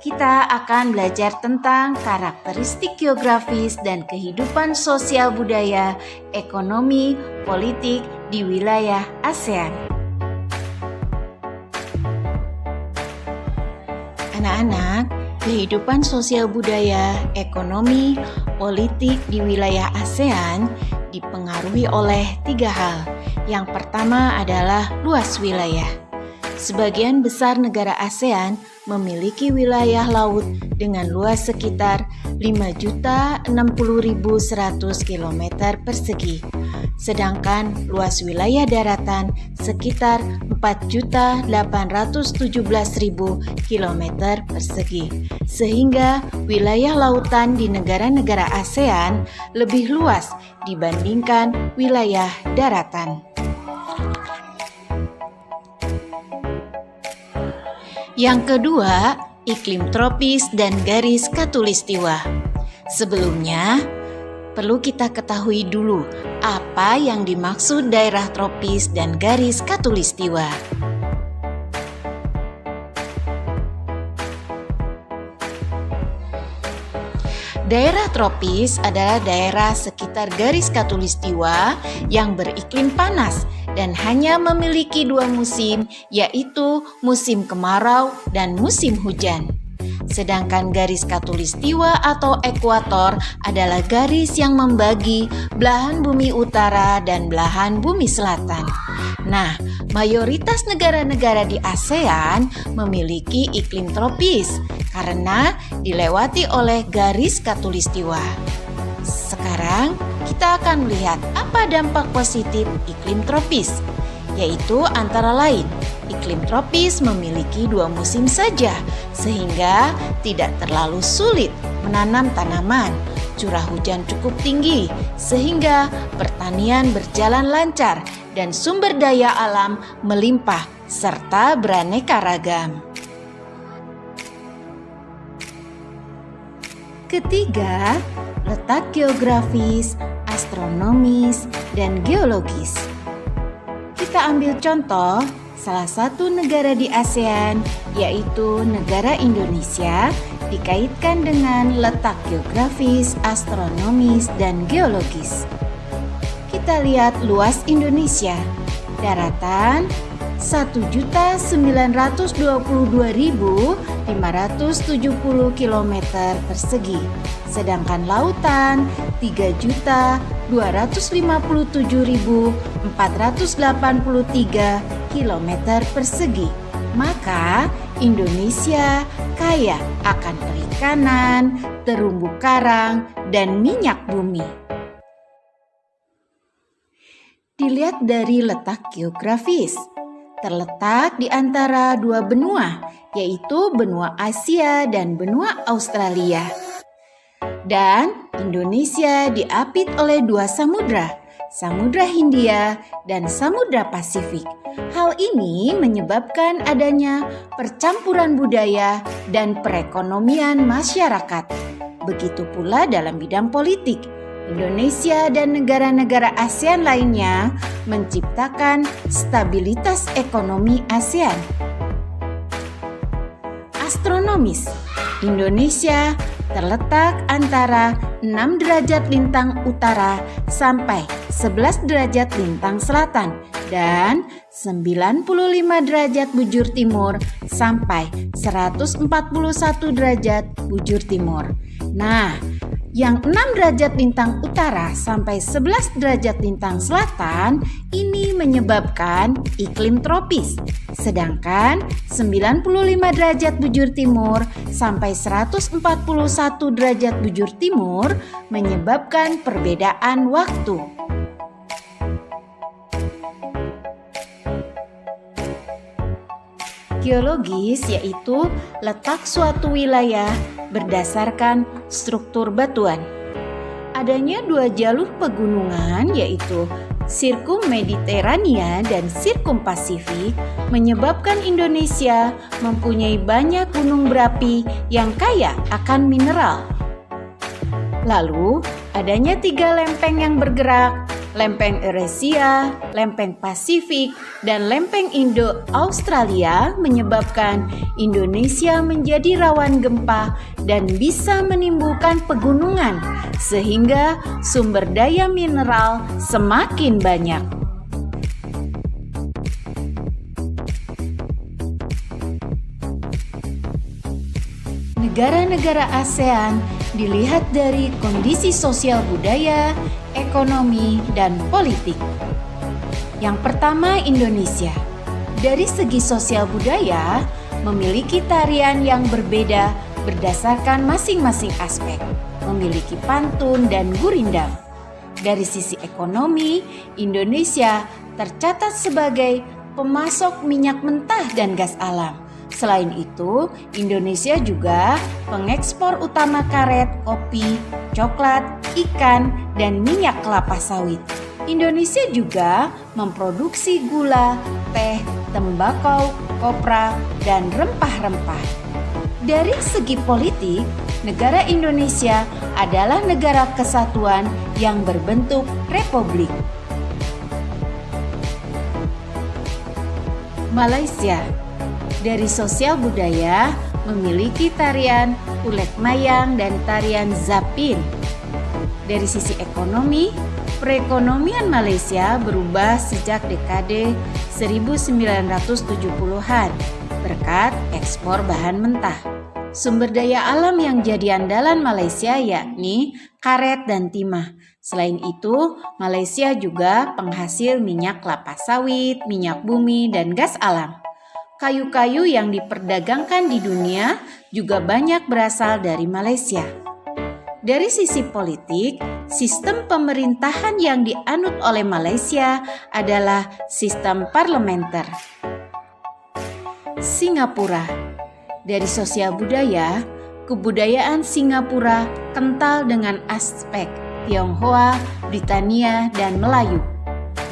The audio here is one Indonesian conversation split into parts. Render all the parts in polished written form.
kita akan belajar tentang karakteristik geografis dan kehidupan sosial budaya, ekonomi, politik di wilayah ASEAN. Anak-anak, kehidupan sosial budaya, ekonomi, politik di wilayah ASEAN dipengaruhi oleh 3 hal. Yang pertama adalah luas wilayah. Sebagian besar negara ASEAN memiliki wilayah laut dengan luas sekitar 5.060.100 km persegi. Sedangkan luas wilayah daratan sekitar 4.817.000 km persegi. Sehingga wilayah lautan di negara-negara ASEAN lebih luas dibandingkan wilayah daratan. Yang kedua, iklim tropis dan garis khatulistiwa. Sebelumnya, perlu kita ketahui dulu apa yang dimaksud daerah tropis dan garis khatulistiwa. Daerah tropis adalah daerah sekitar garis khatulistiwa yang beriklim panas dan hanya memiliki 2 musim, yaitu musim kemarau dan musim hujan. Sedangkan garis khatulistiwa atau ekuator adalah garis yang membagi belahan bumi utara dan belahan bumi selatan. Nah, mayoritas negara-negara di ASEAN memiliki iklim tropis karena dilewati oleh garis khatulistiwa. Sekarang kita akan melihat apa dampak positif iklim tropis, yaitu antara lain iklim tropis memiliki 2 musim saja sehingga tidak terlalu sulit menanam tanaman. Curah hujan cukup tinggi sehingga pertanian berjalan lancar dan sumber daya alam melimpah serta beraneka ragam. Ketiga, letak geografis, astronomis, dan geologis. Kita ambil contoh salah satu negara di ASEAN, yaitu negara Indonesia, dikaitkan dengan letak geografis, astronomis, dan geologis. Kita lihat luas Indonesia, daratan 1.922.570 km persegi, sedangkan lautan 3.257.483 km persegi. Maka Indonesia kaya akan perikanan, terumbu karang, dan minyak bumi. Dilihat dari letak geografis, terletak di antara 2 benua, yaitu benua Asia dan benua Australia. Dan Indonesia diapit oleh 2 samudra, Samudra Hindia dan Samudra Pasifik. Hal ini menyebabkan adanya percampuran budaya dan perekonomian masyarakat. Begitu pula dalam bidang politik. Indonesia dan negara-negara ASEAN lainnya menciptakan stabilitas ekonomi ASEAN. Astronomis, Indonesia terletak antara 6 derajat lintang utara sampai 11 derajat lintang selatan dan 95 derajat bujur timur sampai 141 derajat bujur timur. Nah, yang 6 derajat lintang utara sampai 11 derajat lintang selatan ini menyebabkan iklim tropis. Sedangkan 95 derajat bujur timur sampai 141 derajat bujur timur menyebabkan perbedaan waktu. Geologis yaitu letak suatu wilayah berdasarkan struktur batuan. Adanya 2 jalur pegunungan yaitu Sirkum Mediterania dan Sirkum Pasifik menyebabkan Indonesia mempunyai banyak gunung berapi yang kaya akan mineral. Lalu adanya 3 lempeng yang bergerak Lempeng Eurasia, lempeng Pasifik, dan lempeng Indo-Australia menyebabkan Indonesia menjadi rawan gempa dan bisa menimbulkan pegunungan, sehingga sumber daya mineral semakin banyak. Negara-negara ASEAN dilihat dari kondisi sosial budaya, ekonomi, dan politik. Yang pertama, Indonesia. Dari segi sosial budaya, memiliki tarian yang berbeda berdasarkan masing-masing aspek, memiliki pantun dan gurindam. Dari sisi ekonomi, Indonesia tercatat sebagai pemasok minyak mentah dan gas alam. Selain itu, Indonesia juga pengekspor utama karet, kopi, coklat, ikan, dan minyak kelapa sawit. Indonesia juga memproduksi gula, teh, tembakau, kopra, dan rempah-rempah. Dari segi politik, negara Indonesia adalah negara kesatuan yang berbentuk republik. Malaysia. Dari sosial budaya, memiliki tarian Ulet Mayang dan tarian Zapin. Dari sisi ekonomi, perekonomian Malaysia berubah sejak dekade 1970-an berkat ekspor bahan mentah. Sumber daya alam yang jadi andalan Malaysia yakni karet dan timah. Selain itu, Malaysia juga penghasil minyak kelapa sawit, minyak bumi, dan gas alam. Kayu-kayu yang diperdagangkan di dunia juga banyak berasal dari Malaysia. Dari sisi politik, sistem pemerintahan yang dianut oleh Malaysia adalah sistem parlementer. Singapura. Dari sosial budaya, kebudayaan Singapura kental dengan aspek Tionghoa, Britania, dan Melayu.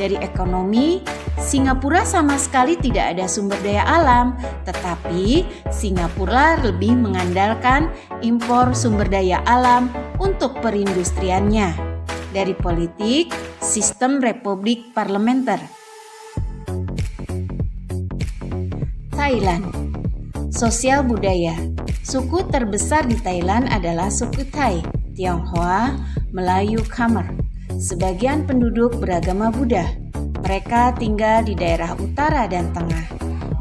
Dari ekonomi, Singapura sama sekali tidak ada sumber daya alam, tetapi Singapura lebih mengandalkan impor sumber daya alam untuk perindustriannya. Dari politik, sistem republik parlementer. Thailand. Sosial budaya. Suku terbesar di Thailand adalah suku Thai, Tionghoa, Melayu, Khmer. Sebagian penduduk beragama Buddha. Mereka tinggal di daerah utara dan tengah.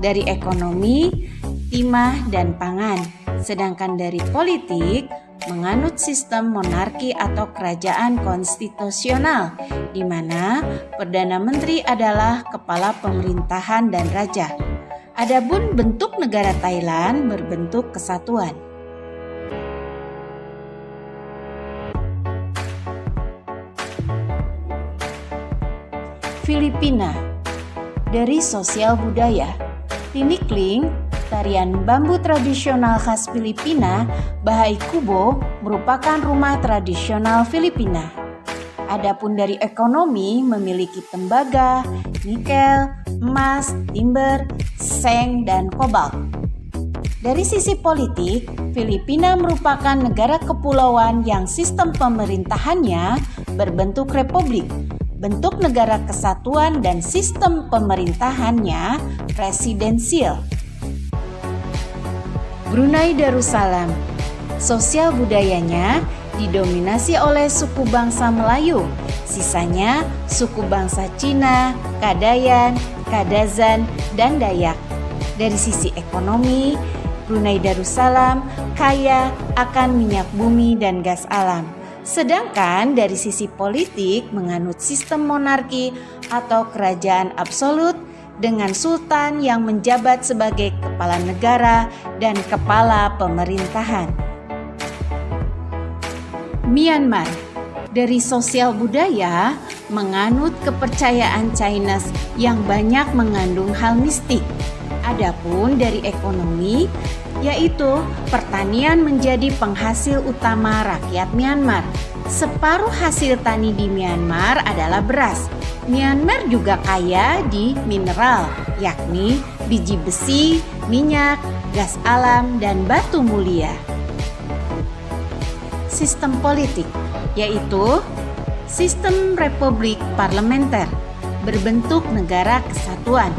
Dari ekonomi, timah dan pangan. Sedangkan dari politik, menganut sistem monarki atau kerajaan konstitusional, di mana Perdana Menteri adalah kepala pemerintahan dan raja. Adapun bentuk negara Thailand berbentuk kesatuan. Filipina. Dari sosial budaya, tinikling, tarian bambu tradisional khas Filipina, Bahay Kubo merupakan rumah tradisional Filipina. Adapun dari ekonomi memiliki tembaga, nikel, emas, timber, seng, dan kobalt. Dari sisi politik, Filipina merupakan negara kepulauan yang sistem pemerintahannya berbentuk republik. Bentuk negara kesatuan dan sistem pemerintahannya presidensial. Brunei Darussalam. Sosial budayanya didominasi oleh suku bangsa Melayu, sisanya suku bangsa Cina, Kadayan, Kadazan, dan Dayak. Dari sisi ekonomi, Brunei Darussalam kaya akan minyak bumi dan gas alam. Sedangkan dari sisi politik menganut sistem monarki atau kerajaan absolut dengan sultan yang menjabat sebagai kepala negara dan kepala pemerintahan. Myanmar. Dari sosial budaya menganut kepercayaan Chinese yang banyak mengandung hal mistik. Adapun dari ekonomi, yaitu pertanian menjadi penghasil utama rakyat Myanmar. Separuh hasil tani di Myanmar adalah beras. Myanmar juga kaya di mineral, yakni biji besi, minyak, gas alam, dan batu mulia. Sistem politik, yaitu sistem republik parlementer berbentuk negara kesatuan.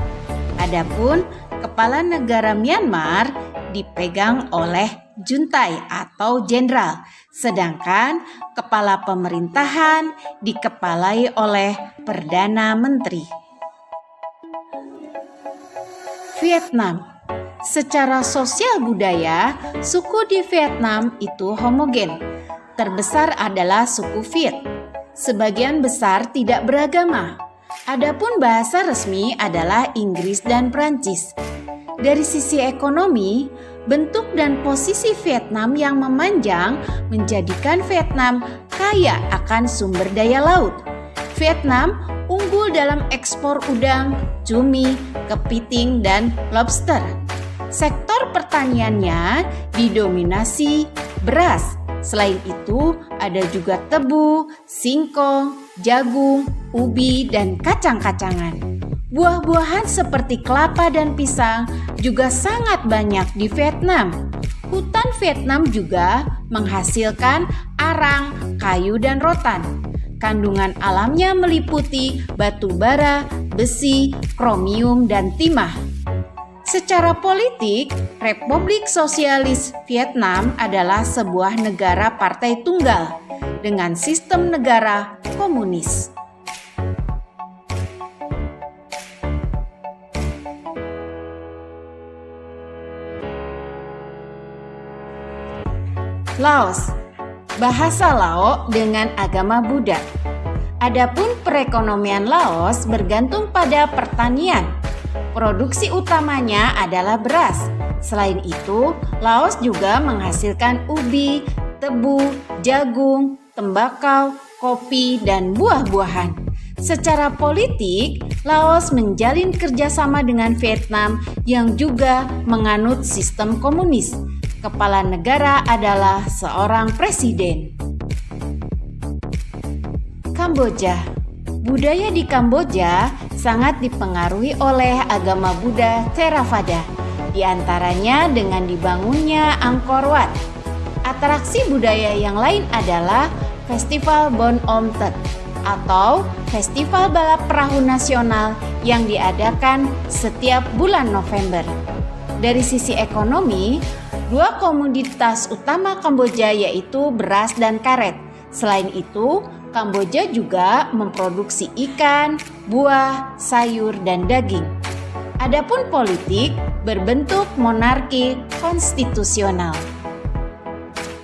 Adapun kepala negara Myanmar dipegang oleh juntai atau jenderal, sedangkan kepala pemerintahan dikepalai oleh Perdana Menteri. Vietnam. Secara sosial budaya, suku di Vietnam itu homogen. Terbesar adalah suku Viet. Sebagian besar tidak beragama. Adapun bahasa resmi adalah Inggris dan Prancis. Dari sisi ekonomi, bentuk dan posisi Vietnam yang memanjang menjadikan Vietnam kaya akan sumber daya laut. Vietnam unggul dalam ekspor udang, cumi, kepiting, dan lobster. Sektor pertaniannya didominasi beras. Selain itu, ada juga tebu, singkong, jagung, ubi, dan kacang-kacangan. Buah-buahan seperti kelapa dan pisang juga sangat banyak di Vietnam. Hutan Vietnam juga menghasilkan arang, kayu, dan rotan. Kandungan alamnya meliputi batu bara, besi, kromium, dan timah. Secara politik, Republik Sosialis Vietnam adalah sebuah negara partai tunggal dengan sistem negara komunis. Laos, bahasa Lao dengan agama Buddha. Adapun perekonomian Laos bergantung pada pertanian. Produksi utamanya adalah beras. Selain itu, Laos juga menghasilkan ubi, tebu, jagung, tembakau, kopi, dan buah-buahan. Secara politik, Laos menjalin kerjasama dengan Vietnam yang juga menganut sistem komunis. Kepala negara adalah seorang presiden. Kamboja. Budaya di Kamboja sangat dipengaruhi oleh agama Buddha Theravada, di antaranya dengan dibangunnya Angkor Wat. Atraksi budaya yang lain adalah Festival Bon Om Tet atau Festival Balap Perahu Nasional yang diadakan setiap bulan November. Dari sisi ekonomi, dua komoditas utama Kamboja yaitu beras dan karet. Selain itu, Kamboja juga memproduksi ikan, buah, sayur, dan daging. Adapun politik berbentuk monarki konstitusional.